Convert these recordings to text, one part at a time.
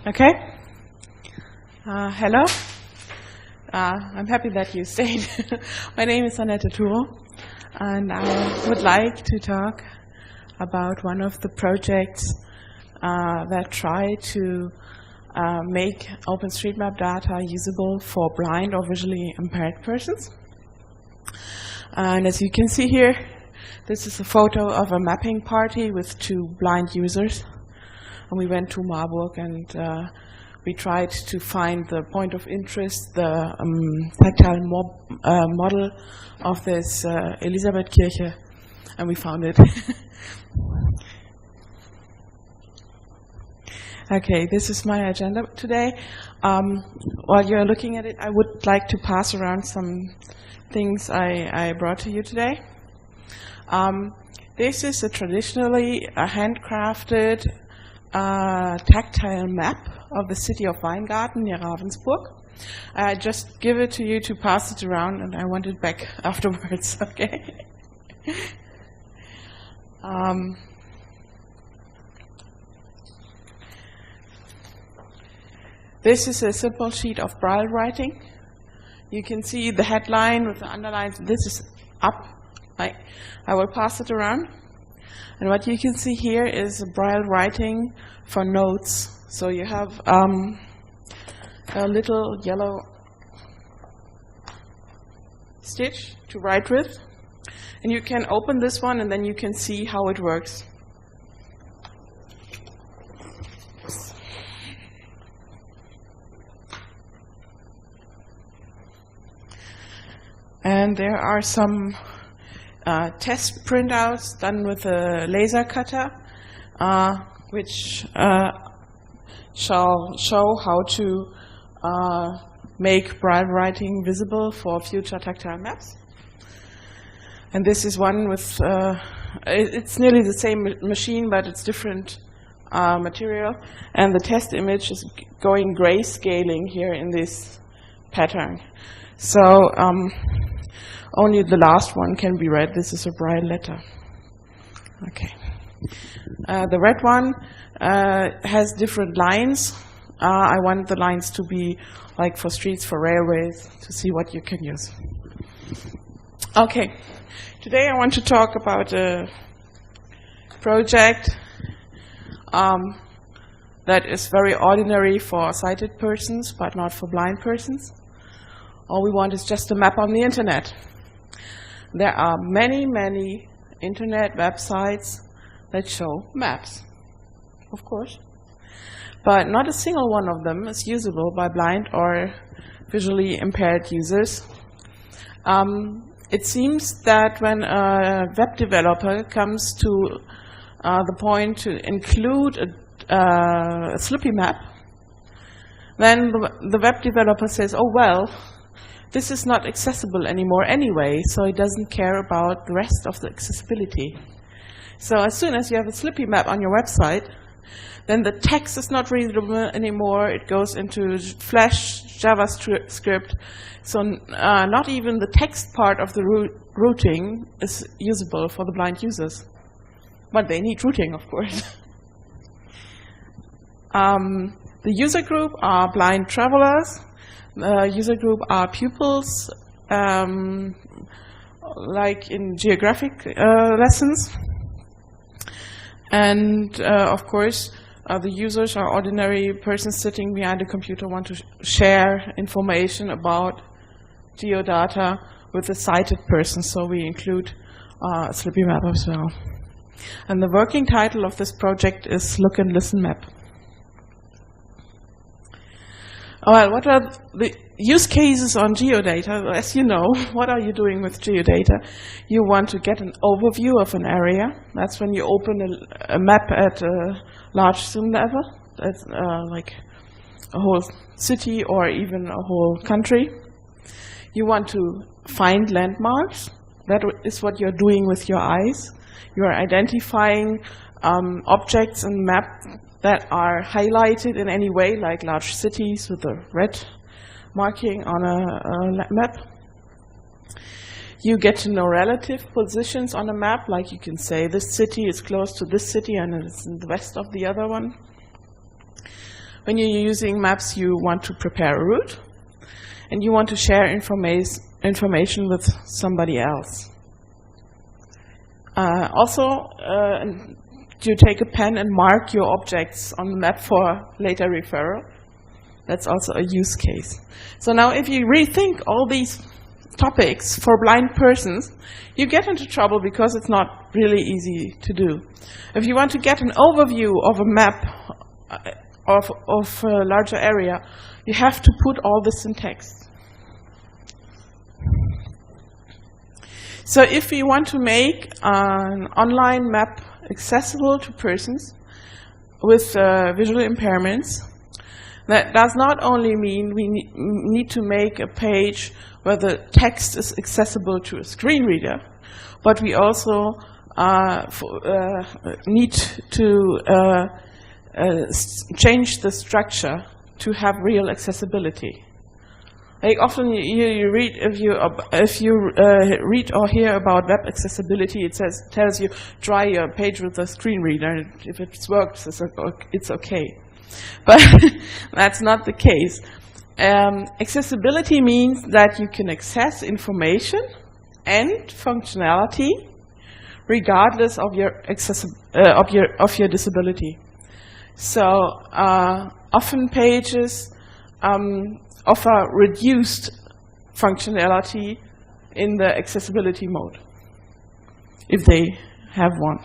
Okay. Hello. I'm happy that you stayed. My name is AnnetteThurow, and I would like to talk about one of the projects that try to make OpenStreetMap data usable for blind or visually impaired persons. And as you can see here, this is a photo of a mapping party with 2 blind users. And we went to Marburg and we tried to find the point of interest, the tactile model of this Elisabethkirche, and we found it. Okay, this is my agenda today. While you're looking at it, I would like to pass around some things I brought to you today. This is traditionally a handcrafted tactile map of the city of Weingarten near Ravensburg. I just give it to you to pass it around, and I want it back afterwards, okay? This is a simple sheet of braille writing. You can see the headline with the underlines. This is up. I will pass it around. And what you can see here is braille writing for notes. So you have a little yellow stitch to write with. And you can open this one, and then you can see how it works. And there are some test printouts done with a laser cutter, which shall show how to make braille writing visible for future tactile maps. And this is one with, it's nearly the same machine, but it's different material. And the test image is going grayscaling here in this pattern. So only the last one can be read. This is a braille letter. Okay. The red one has different lines. I want the lines to be like for streets, for railways, to see what you can use. Okay. Today I want to talk about a project that is very ordinary for sighted persons, but not for blind persons. All we want is just a map on the internet. There are many, many internet websites that show maps, of course. But not a single one of them is usable by blind or visually impaired users. It seems that when a web developer comes to the point to include a Slippy map, then the web developer says, oh, well, this is not accessible anymore anyway, so it doesn't care about the rest of the accessibility. So as soon as you have a Slippy map on your website, then the text is not readable anymore. It goes into Flash, JavaScript. So not even the text part of the routing is usable for the blind users. But they need routing, of course. The user group are blind travelers. User group are pupils, like in geographic lessons. And of course, the users are ordinary persons sitting behind a computer, want to share information about geodata with a sighted person, so we include a Slippy map as well. And the working title of this project is Look and Listen Map. Well, what are the use cases on geodata? As you know, what are you doing with geodata? You want to get an overview of an area. That's when you open a map at a large zoom level. That's like a whole city or even a whole country. You want to find landmarks. That is what you're doing with your eyes. You are identifying objects in the map that are highlighted in any way, like large cities with a red marking on a map. You get to know relative positions on a map, like you can say this city is close to this city and it's in the west of the other one. when you're using maps, you want to prepare a route, and you want to share information with somebody else. Also, you take a pen and mark your objects on the map for later referral. That's also a use case. So now if you rethink all these topics for blind persons, you get into trouble because it's not really easy to do. If you want to get an overview of a map of a larger area, you have to put all this in text. So if you want to make an online map accessible to persons with visual impairments, that does not only mean we need to make a page where the text is accessible to a screen reader, but we also need to change the structure to have real accessibility. Like often you read, if you read or hear about web accessibility, it tells you try your page with a screen reader, and if it works, it's okay. But that's not the case. Accessibility means that you can access information and functionality regardless of your disability. So often pages offer reduced functionality in the accessibility mode, if they have one.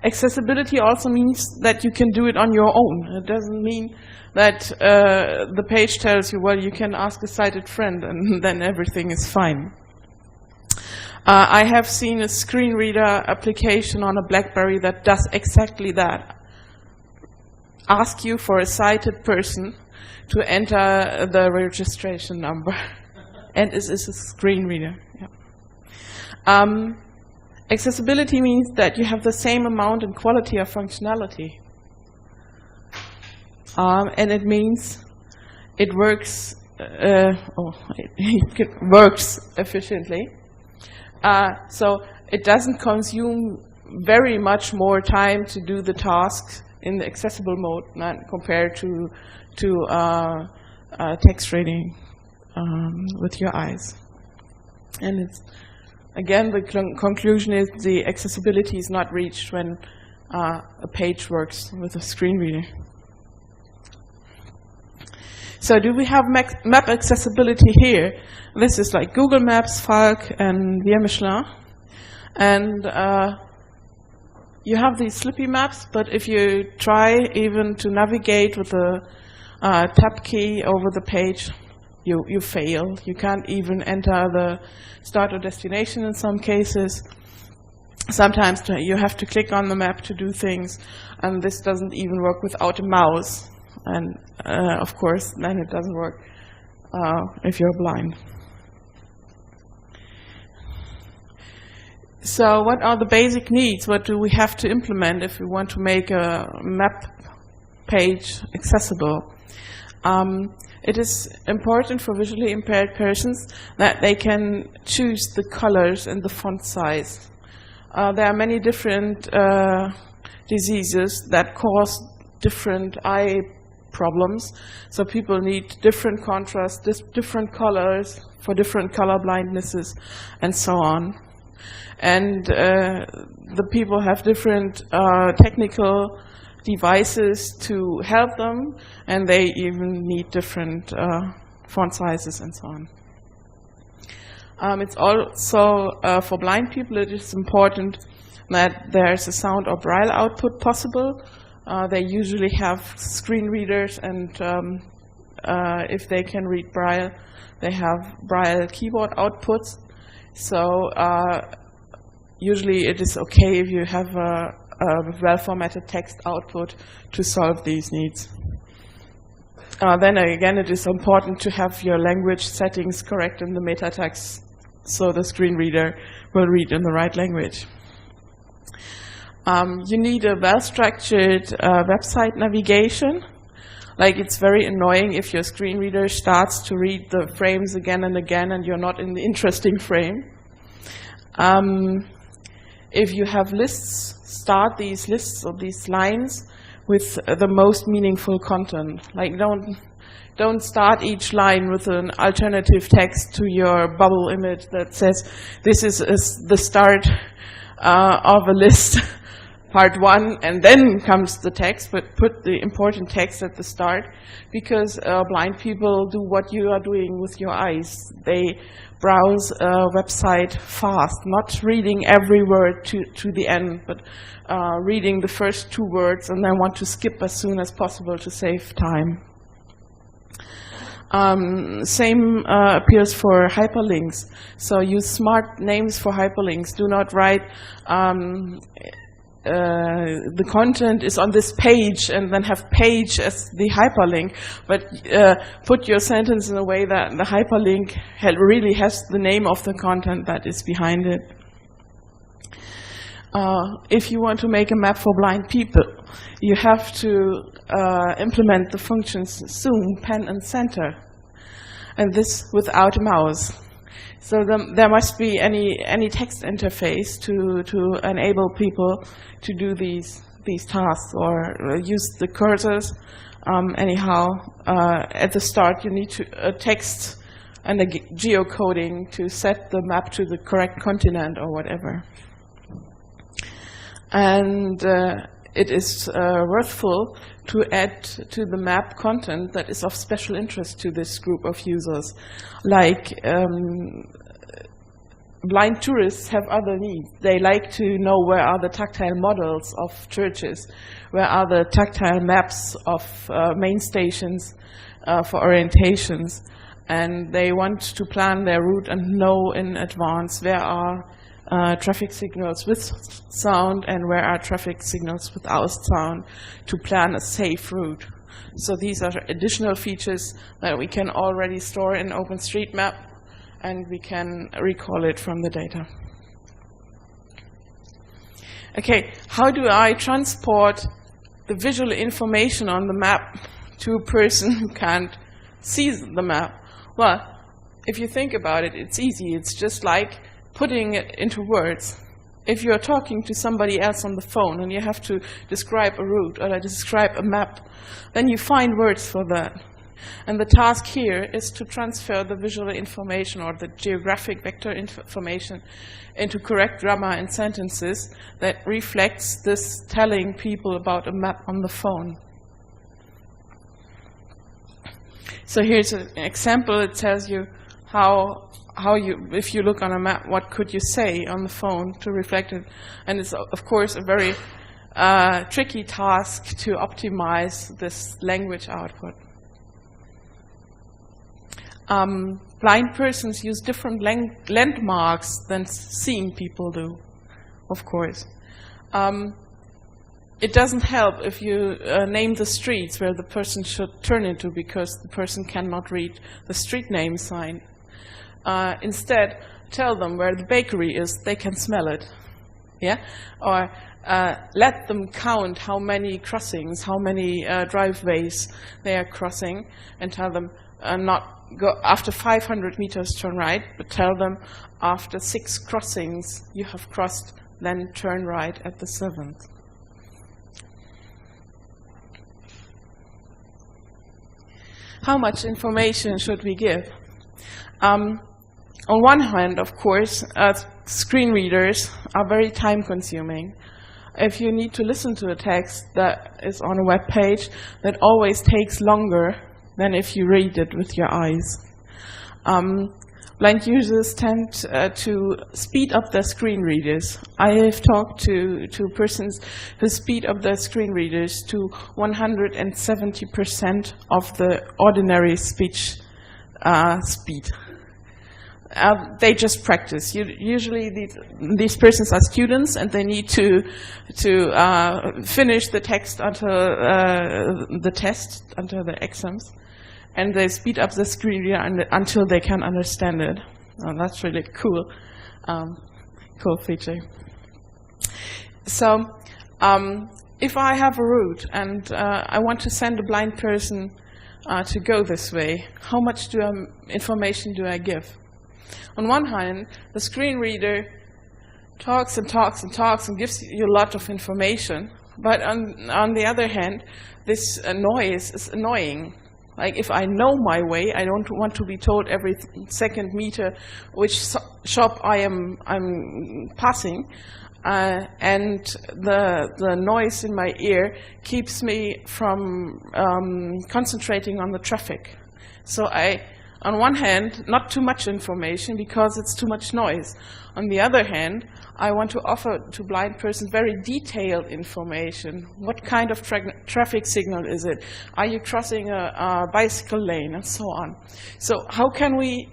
Accessibility also means that you can do it on your own. It doesn't mean that the page tells you, well, you can ask a sighted friend and then everything is fine. I have seen a screen reader application on a BlackBerry that does exactly that. Ask you for a sighted person to enter the registration number. And it is a screen reader. Yeah. Accessibility means that you have the same amount and quality of functionality. And it means it works, it works efficiently. So it doesn't consume very much more time to do the tasks in the accessible mode compared to text reading with your eyes. And it's, again, the conclusion is the accessibility is not reached when a page works with a screen reader. So do we have map accessibility here? This is like Google Maps, Falk, and Vienna Michelin. And you have these slippy maps, but if you try even to navigate with the tab key over the page, you fail. You can't even enter the start or destination in some cases. Sometimes you have to click on the map to do things, and this doesn't even work without a mouse. And of course, then it doesn't work if you're blind. So what are the basic needs? What do we have to implement if we want to make a map page accessible? It is important for visually impaired persons that they can choose the colors and the font size. There are many different diseases that cause different eye problems. So people need different contrast, different colors for different color blindnesses, and so on. And the people have different technical devices to help them, and they even need different font sizes and so on. It's also, for blind people, it is important that there's a sound or braille output possible. They usually have screen readers, and if they can read braille, they have braille keyboard outputs. So usually it is okay if you have a well-formatted text output to solve these needs. Then again, it is important to have your language settings correct in the meta text, so the screen reader will read in the right language. You need a well-structured website navigation. Like, it's very annoying if your screen reader starts to read the frames again and again and you're not in the interesting frame. If you have lists, start these lists or these lines with the most meaningful content. Like, don't start each line with an alternative text to your bubble image that says, this is the start of a list, part 1, and then comes the text, but put the important text at the start, because blind people do what you are doing with your eyes. They browse a website fast, not reading every word to the end, but reading the first 2 words and then want to skip as soon as possible to save time. Same appears for hyperlinks. So use smart names for hyperlinks. Do not write the content is on this page and then have page as the hyperlink, but put your sentence in a way that the hyperlink really has the name of the content that is behind it. If you want to make a map for blind people, you have to implement the functions zoom, pan, and center, and this without a mouse. So there must be any text interface to enable people to do these tasks, or use the cursors. Anyhow, at the start you need a text and a geocoding to set the map to the correct continent or whatever. And it is worthwhile to add to the map content that is of special interest to this group of users. Like, blind tourists have other needs. They like to know where are the tactile models of churches, where are the tactile maps of main stations for orientations, and they want to plan their route and know in advance where are traffic signals with sound and where are traffic signals without sound, to plan a safe route. So these are additional features that we can already store in OpenStreetMap, and we can recall it from the data. Okay, how do I transport the visual information on the map to a person who can't see the map? Well, if you think about it, it's easy. It's just like putting it into words. If you're talking to somebody else on the phone and you have to describe a route or describe a map, then you find words for that. And the task here is to transfer the visual information or the geographic vector information into correct grammar and sentences that reflects this telling people about a map on the phone. So here's an example. It tells you how you, if you look on a map, what could you say on the phone to reflect it. And it's, of course, a very tricky task to optimize this language output. Blind persons use different landmarks than seeing people do, of course. It doesn't help if you name the streets where the person should turn into, because the person cannot read the street name sign. Instead, tell them where the bakery is, they can smell it. Yeah? Or let them count how many crossings, how many driveways they are crossing, and tell them not go after 500 meters turn right, but tell them after 6 crossings you have crossed, then turn right at the 7th. How much information should we give? On one hand, of course, screen readers are very time-consuming. If you need to listen to a text that is on a web page, that always takes longer than if you read it with your eyes. Blind users tend to speed up their screen readers. I have talked to persons who speed up their screen readers to 170% of the ordinary speech speed. They just practice. Usually these persons are students, and they need to finish the text until the test, until the exams. And they speed up the screen reader until they can understand it. That's really cool, cool feature. So, if I have a route and I want to send a blind person to go this way, how much information do I give? On one hand, the screen reader talks and talks and talks and gives you a lot of information, But on the other hand, this noise is annoying. Like if I know my way, I don't want to be told every second meter which shop I'm passing, and the noise in my ear keeps me from concentrating on the traffic. So on one hand, not too much information because it's too much noise. On the other hand, I want to offer to blind persons very detailed information. What kind of traffic signal is it? Are you crossing a bicycle lane, and so on? So how can we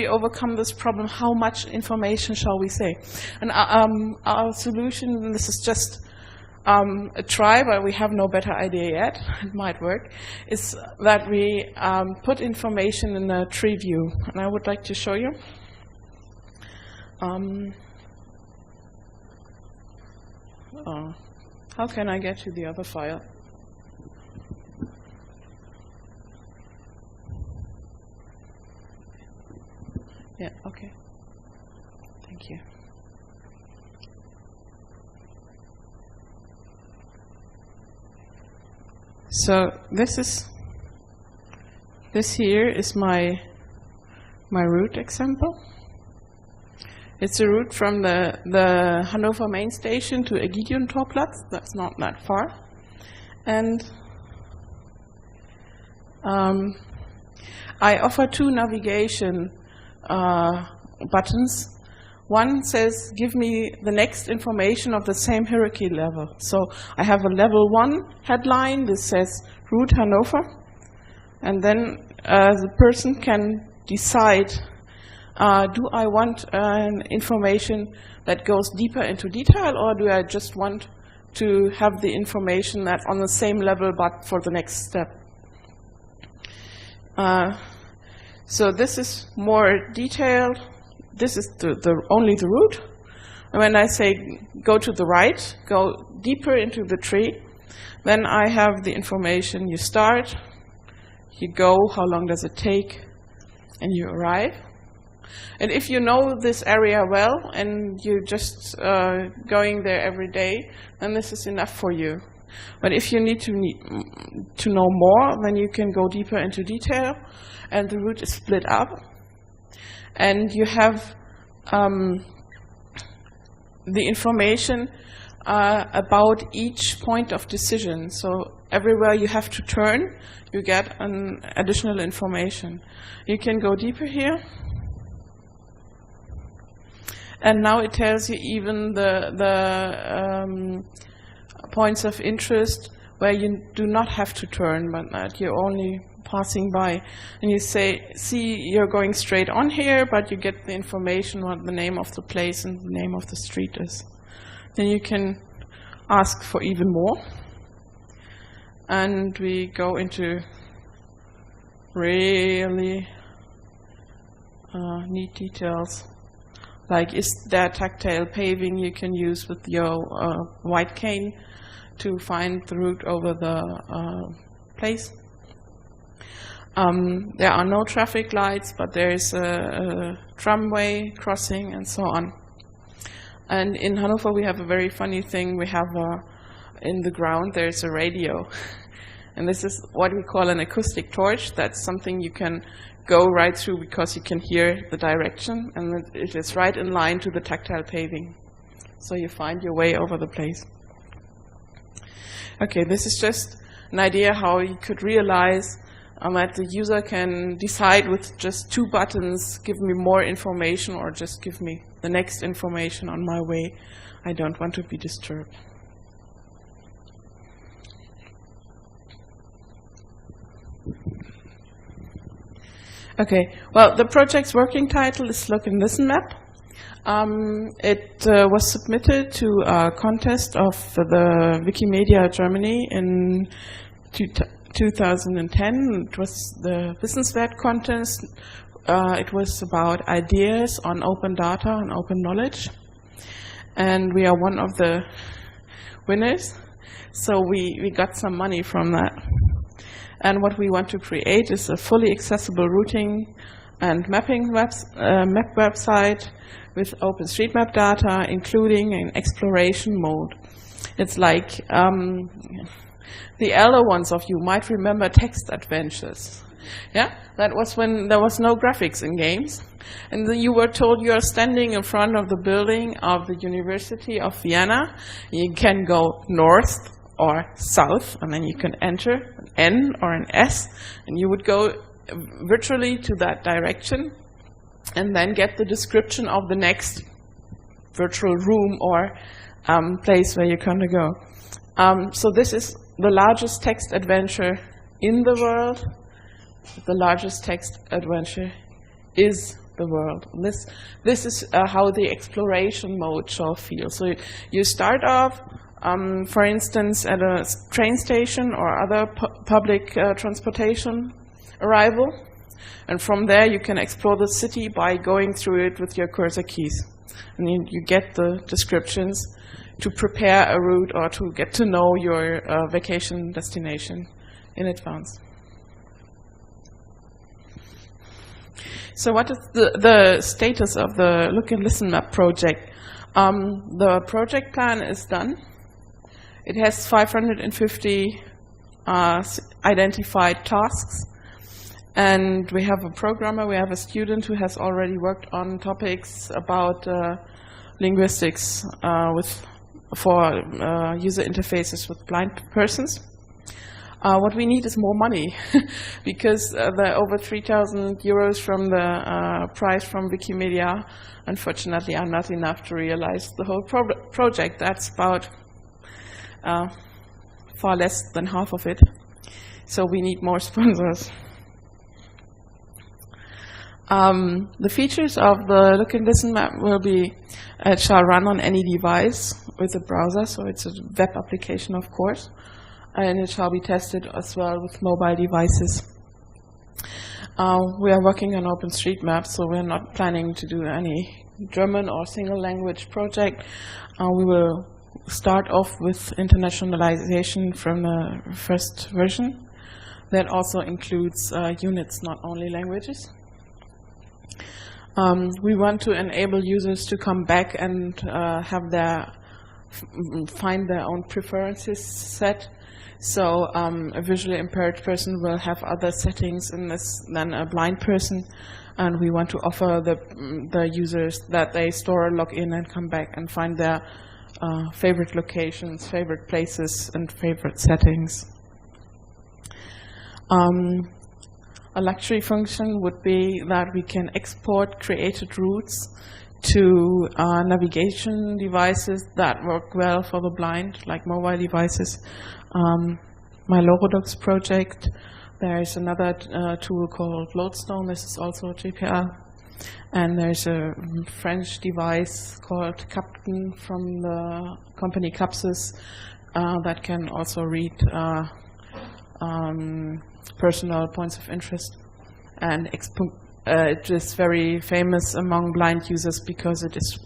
overcome this problem? How much information shall we say? And our solution, this is just a try, but we have no better idea yet, it might work, is that we put information in a tree view. And I would like to show you. How can I get to the other file? Yeah, okay. Thank you. So this here is my route example. It's a route from the Hanover main station to Ägidientorplatz. That's not that far. And I offer two navigation buttons. One says, give me the next information of the same hierarchy level. So I have a level 1 headline. This says route Hanover. And then the person can decide, do I want information that goes deeper into detail, or do I just want to have the information that's on the same level but for the next step? So this is more detailed. This is only the route. And when I say go to the right, go deeper into the tree, then I have the information. You start, you go, how long does it take, and you arrive. And if you know this area well and you're just going there every day, then this is enough for you. But if you need to know more, then you can go deeper into detail, and the route is split up. And you have the information about each point of decision. So everywhere you have to turn, you get an additional information. You can go deeper here. And now it tells you even the points of interest where you do not have to turn, but that you're only passing by. And you say, see, you're going straight on here, but you get the information what the name of the place and the name of the street is. Then you can ask for even more. And we go into really neat details. Like, is there tactile paving you can use with your white cane to find the route over the place? There are no traffic lights, but there is a tramway crossing and so on. And in Hanover we have a very funny thing. We have in the ground there's a radio. And this is what we call an acoustic torch. That's something you can go right through because you can hear the direction, and it is right in line to the tactile paving. So you find your way over the place. Okay, this is just an idea how you could realize that the user can decide with just two buttons, give me more information or just give me the next information on my way. I don't want to be disturbed. Okay, well, the project's working title is Look and Listen Map. It was submitted to a contest of the Wikimedia Germany in 2010. It was the Wissenswert contest. It was about ideas on open data and open knowledge. And we are one of the winners. So we got some money from that. And what we want to create is a fully accessible routing and mapping map website with OpenStreetMap data, including an exploration mode. It's like the elder ones of you might remember text adventures. Yeah, that was when there was no graphics in games, and then you were told you are standing in front of the building of the University of Vienna. You can go north or south, and then you can enter an N or an S, and you would go virtually to that direction, and then get the description of the next virtual room or place where you're going to go. So this is the largest text adventure in the world. The largest text adventure is the world. This is how the exploration mode shall feel. So you start off, for instance, at a train station or other public transportation arrival, and from there you can explore the city by going through it with your cursor keys. And you get the descriptions to prepare a route or to get to know your vacation destination in advance. So what is the status of the Look and Listen Map project? The project plan is done. It has 550 identified tasks. And we have a programmer, we have a student who has already worked on topics about linguistics for user interfaces with blind persons. What we need is more money, because the over 3,000 euros from the prize from Wikimedia, unfortunately, are not enough to realize the whole project. That's about far less than half of it. So we need more sponsors. The features of the Look and Listen Map will be, it shall run on any device with a browser, so it's a web application, of course. And it shall be tested as well with mobile devices. We are working on OpenStreetMap, so we're not planning to do any German or single language project. We will start off with internationalization from the first version. That also includes units, not only languages. We want to enable users to come back and have find their own preferences set. So a visually impaired person will have other settings in this than a blind person, and we want to offer the users that they store, log in, and come back and find their favorite locations, favorite places, and favorite settings. A luxury function would be that we can export created routes to navigation devices that work well for the blind, like mobile devices. My Robotics project, there is another tool called Lodestone. This is also GPL. And there's a French device called Captain from the company Capsys that can also read personal points of interest. And it is very famous among blind users because it is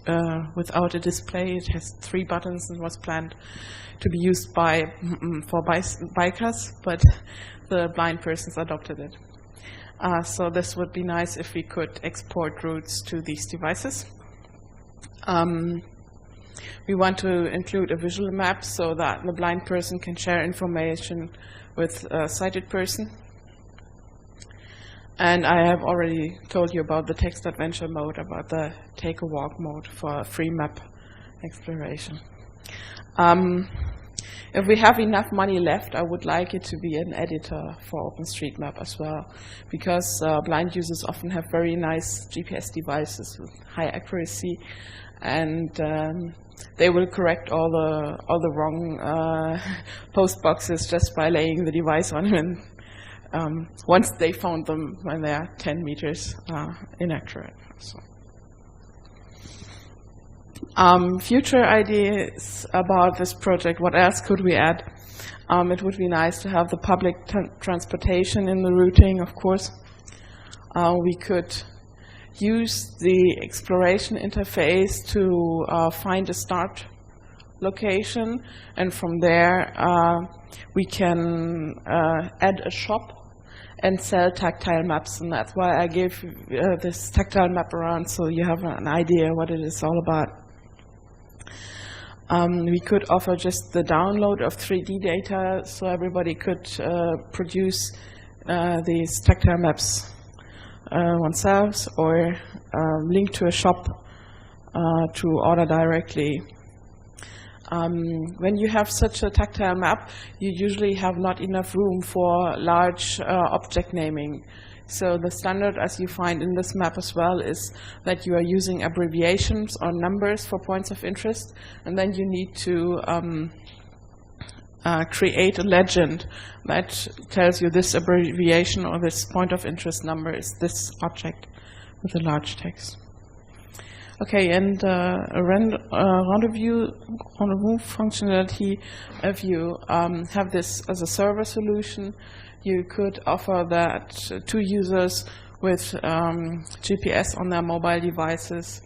without a display. It has 3 buttons and was planned to be used for bikers, but the blind persons adopted it. So this would be nice if we could export routes to these devices. We want to include a visual map so that the blind person can share information with a sighted person. And I have already told you about the text adventure mode, about the take a walk mode for free map exploration. If we have enough money left, I would like it to be an editor for OpenStreetMap as well, because blind users often have very nice GPS devices with high accuracy, and they will correct all the wrong post boxes just by laying the device on them. Once they found them when they are 10 meters inaccurate. So. Future ideas about this project, what else could we add? It would be nice to have the public transportation in the routing, of course. We could use the exploration interface to find a start location, and from there we can add a shop and sell tactile maps, and that's why I gave this tactile map around, so you have an idea what it is all about. We could offer just the download of 3D data, so everybody could produce these tactile maps oneself, or link to a shop to order directly. When you have such a tactile map, you usually have not enough room for large object naming. So the standard, as you find in this map as well, is that you are using abbreviations or numbers for points of interest, and then you need to create a legend that tells you this abbreviation or this point of interest number is this object with a large text. Okay, and a rendezvous functionality, if you have this as a server solution, you could offer that to users with GPS on their mobile devices,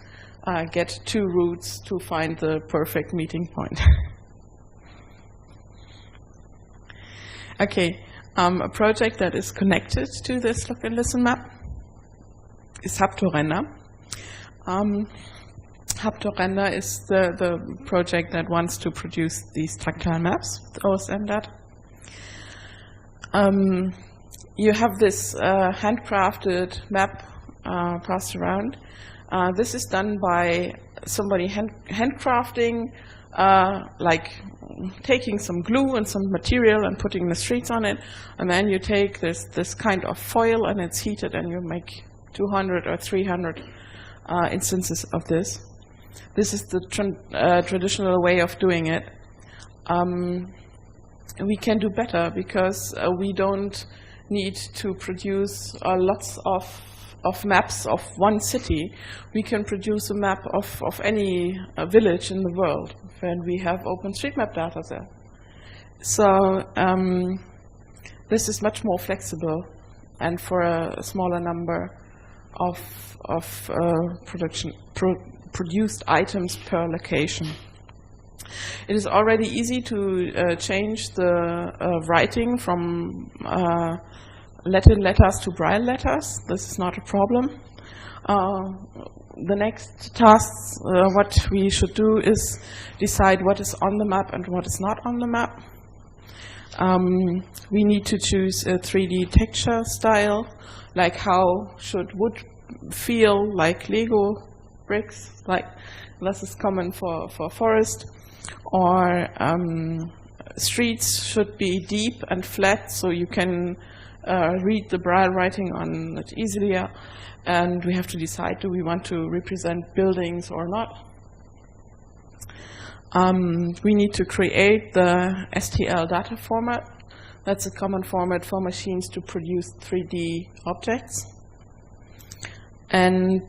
get 2 routes to find the perfect meeting point. Okay, a project that is connected to this Look and Listen map is HubToRender. HubToRender is the project that wants to produce these tactile maps with OSM data. You have this handcrafted map passed around. This is done by somebody handcrafting, like taking some glue and some material and putting the streets on it, and then you take this kind of foil and it's heated and you make 200 or 300 instances of this. This is the traditional way of doing it. We can do better because we don't need to produce lots of maps of one city. We can produce a map of any village in the world, and we have OpenStreetMap data there. So this is much more flexible, and for a smaller number of produced items per location. It is already easy to change the writing from Latin letters to Braille letters. This is not a problem. The next task, what we should do is decide what is on the map and what is not on the map. We need to choose a 3D texture style, like how should wood feel like Lego bricks, like this is common for forest, or streets should be deep and flat so you can read the Braille writing on it easily, and we have to decide, do we want to represent buildings or not? We need to create the STL data format. That's a common format for machines to produce 3D objects. And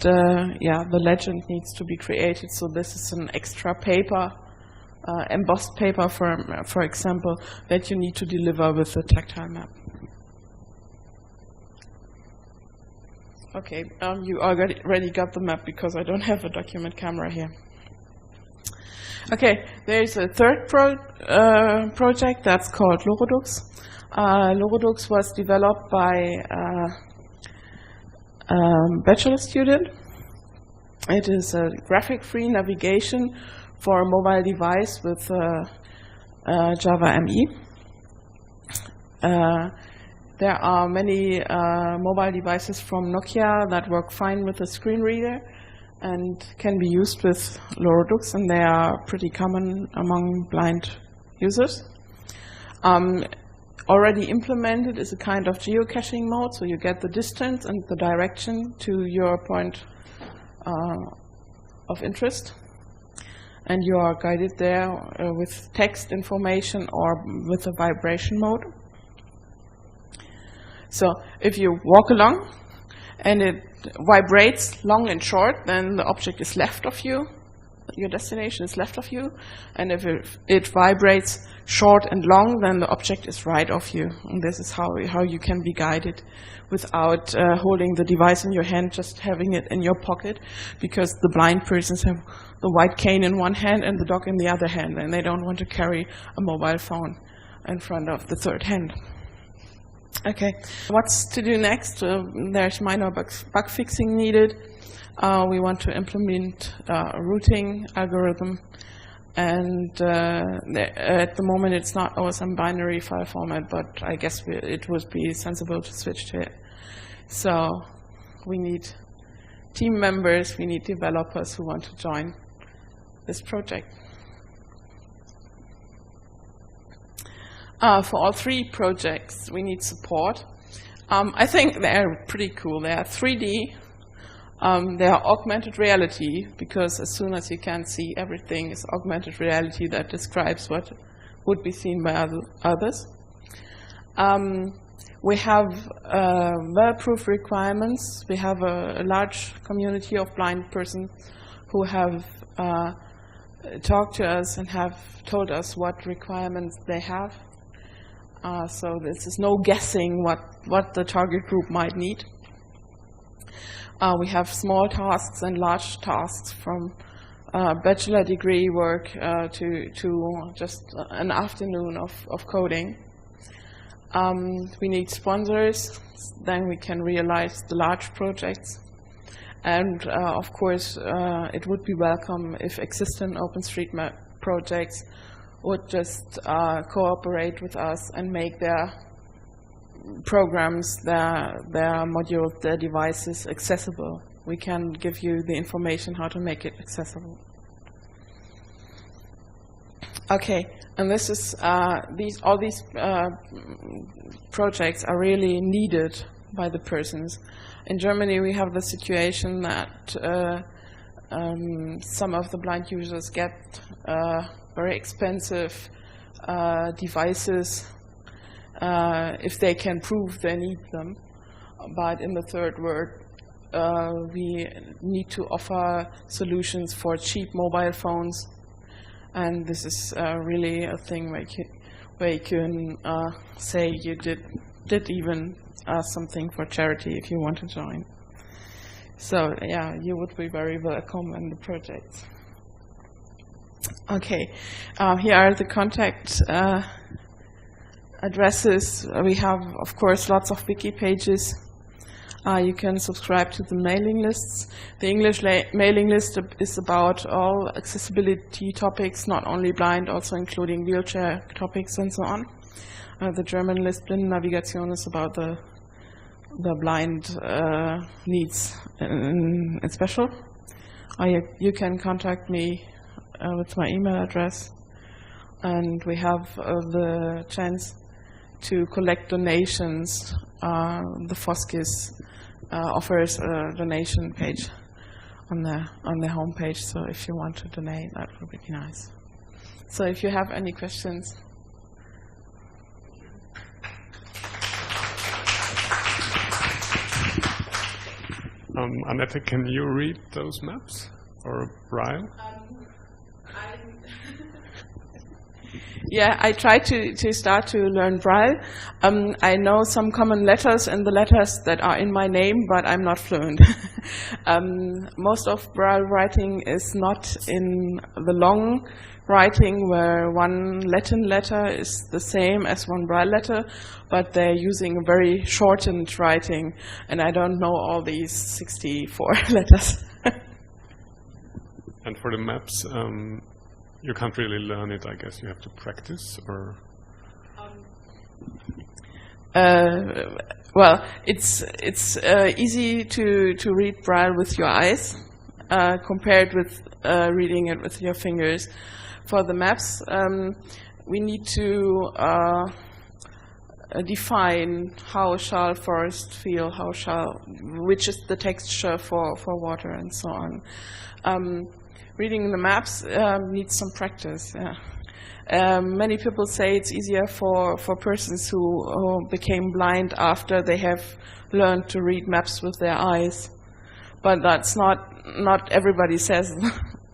yeah, the legend needs to be created. So this is an extra paper, embossed paper, for example, that you need to deliver with the tactile map. Okay, you already got the map because I don't have a document camera here. Okay, there's a third project that's called Robotics. Robotics was developed by bachelor student. It is a graphic-free navigation for a mobile device with Java ME. There are many mobile devices from Nokia that work fine with a screen reader and can be used with Robotics, and they are pretty common among blind users. Already implemented is a kind of geocaching mode, so you get the distance and the direction to your point of interest, and you are guided there with text information or with a vibration mode. So if you walk along and it vibrates long and short, then the object is left of you. Your destination is left of you. And if it vibrates short and long, then the object is right of you. And this is how you can be guided without holding the device in your hand, just having it in your pocket, because the blind persons have the white cane in one hand and the dog in the other hand, and they don't want to carry a mobile phone in front of the third hand. Okay, what's to do next? There's minor bug fixing needed. We want to implement a routing algorithm, And at the moment it's not OSM binary file format, but I guess it would be sensible to switch to it. So we need team members, we need developers who want to join this project. For all 3 projects, we need support. I think they're pretty cool. They are 3D. They are augmented reality, because as soon as you can see, everything is augmented reality that describes what would be seen by others. We have well-proof requirements. We have a large community of blind persons who have talked to us and have told us what requirements they have. So this is no guessing what the target group might need. We have small tasks and large tasks, from bachelor degree work to just an afternoon of coding. We need sponsors, then we can realize the large projects. And of course, it would be welcome if existing OpenStreetMap projects would just cooperate with us and make their programs, their modules, their devices accessible. We can give you the information how to make it accessible. Okay, and this is all these projects are really needed by the persons. In Germany, we have the situation that some of the blind users get very expensive devices if they can prove they need them. But in the third world, we need to offer solutions for cheap mobile phones. And this is really a thing where you can say you did even something for charity if you want to join. So yeah, you would be very welcome in the project. Okay, here are the contact addresses. We have, of course, lots of wiki pages. You can subscribe to the mailing lists. The English mailing list is about all accessibility topics, not only blind, also including wheelchair topics and so on. The German list, Blindennavigation, is about the blind needs in special. You can contact me with my email address, and we have the chance to collect donations. The Foskis offers a donation page on the homepage, so if you want to donate, that would be nice. So if you have any questions. Annette, can you read those maps or Braille? Yeah, I try to start to learn Braille. I know some common letters and the letters that are in my name, but I'm not fluent. Most of Braille writing is not in the long writing where one Latin letter is the same as one Braille letter, but they're using a very shortened writing, and I don't know all these 64 letters. And for the maps, you can't really learn it, I guess. You have to practice, or? Well, it's easy to read Braille with your eyes compared with reading it with your fingers. For the maps, we need to define how shall forest feel, which is the texture for water and so on. Reading the maps needs some practice. Yeah. Many people say it's easier for persons who became blind after they have learned to read maps with their eyes. But that's not everybody says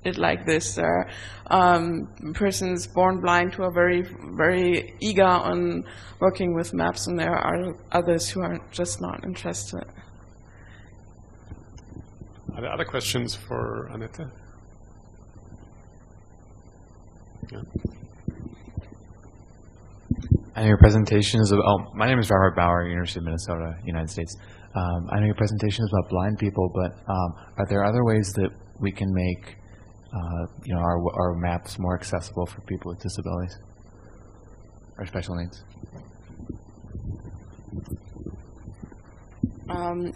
it like this. There are persons born blind who are very, very eager on working with maps, and there are others who are just not interested. Are there other questions for Annette? Yeah. I know your presentation is about, my name is Robert Bauer, University of Minnesota, United States. I know your presentation is about blind people, but are there other ways that we can make our maps more accessible for people with disabilities or special needs?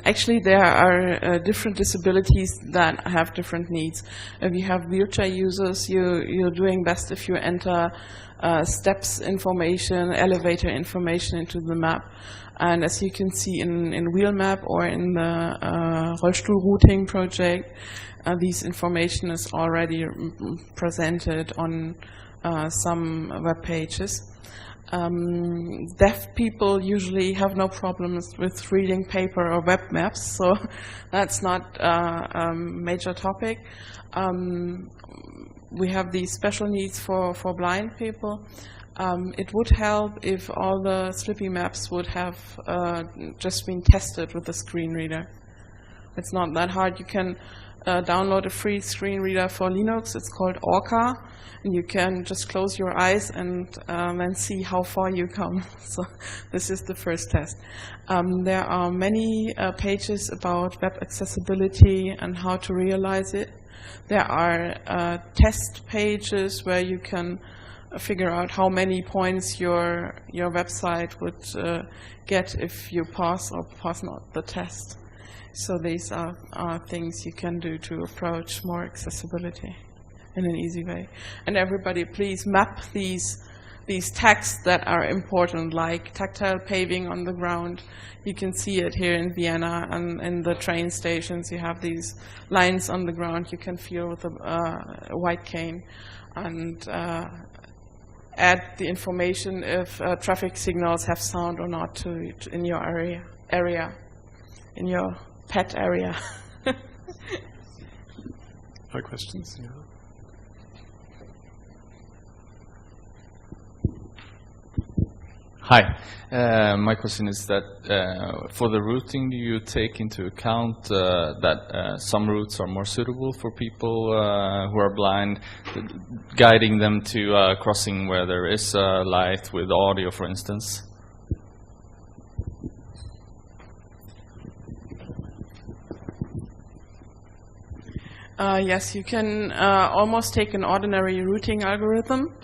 Actually, there are different disabilities that have different needs. If you have wheelchair users, you're doing best if you enter steps information, elevator information into the map. And as you can see in Wheelmap or in the Rollstuhl routing project, this information is already presented on some web pages. Deaf people usually have no problems with reading paper or web maps, so that's not a major topic. We have these special needs for blind people. It would help if all the Slippy maps would have just been tested with a screen reader. It's not that hard. You can download a free screen reader for Linux. It's called Orca, and you can just close your eyes and then see how far you come. So this is the first test. There are many pages about web accessibility and how to realize it. There are test pages where you can figure out how many points your website would get if you pass or pass not the test. So these are things you can do to approach more accessibility in an easy way. And everybody, please map these tags that are important, like tactile paving on the ground. You can see it here in Vienna, and in the train stations you have these lines on the ground you can feel with a white cane. And add the information if traffic signals have sound or not in your area, in your pet area. Other questions? Yeah. Hi. My question is that for the routing, do you take into account that some routes are more suitable for people who are blind, guiding them to a crossing where there is light with audio, for instance? Yes, you can almost take an ordinary routing algorithm,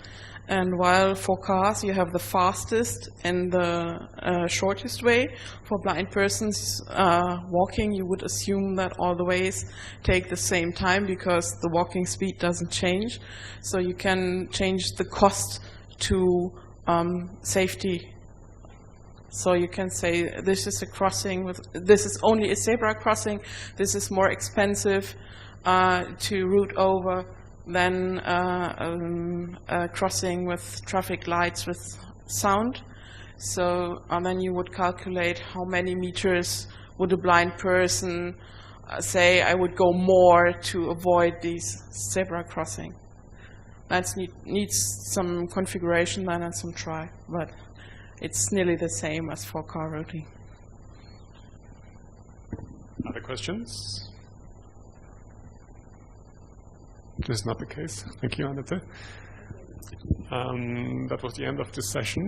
and while for cars you have the fastest and the shortest way, for blind persons walking, you would assume that all the ways take the same time because the walking speed doesn't change. So you can change the cost to safety. So you can say this is a crossing this is only a zebra crossing, this is more expensive to route over than a crossing with traffic lights with sound. So then you would calculate how many meters would a blind person say I would go more to avoid these zebra crossing. That needs some configuration then and some try, but it's nearly the same as for car routing. Other questions? This is not the case. Thank you, Annette. That was the end of this session.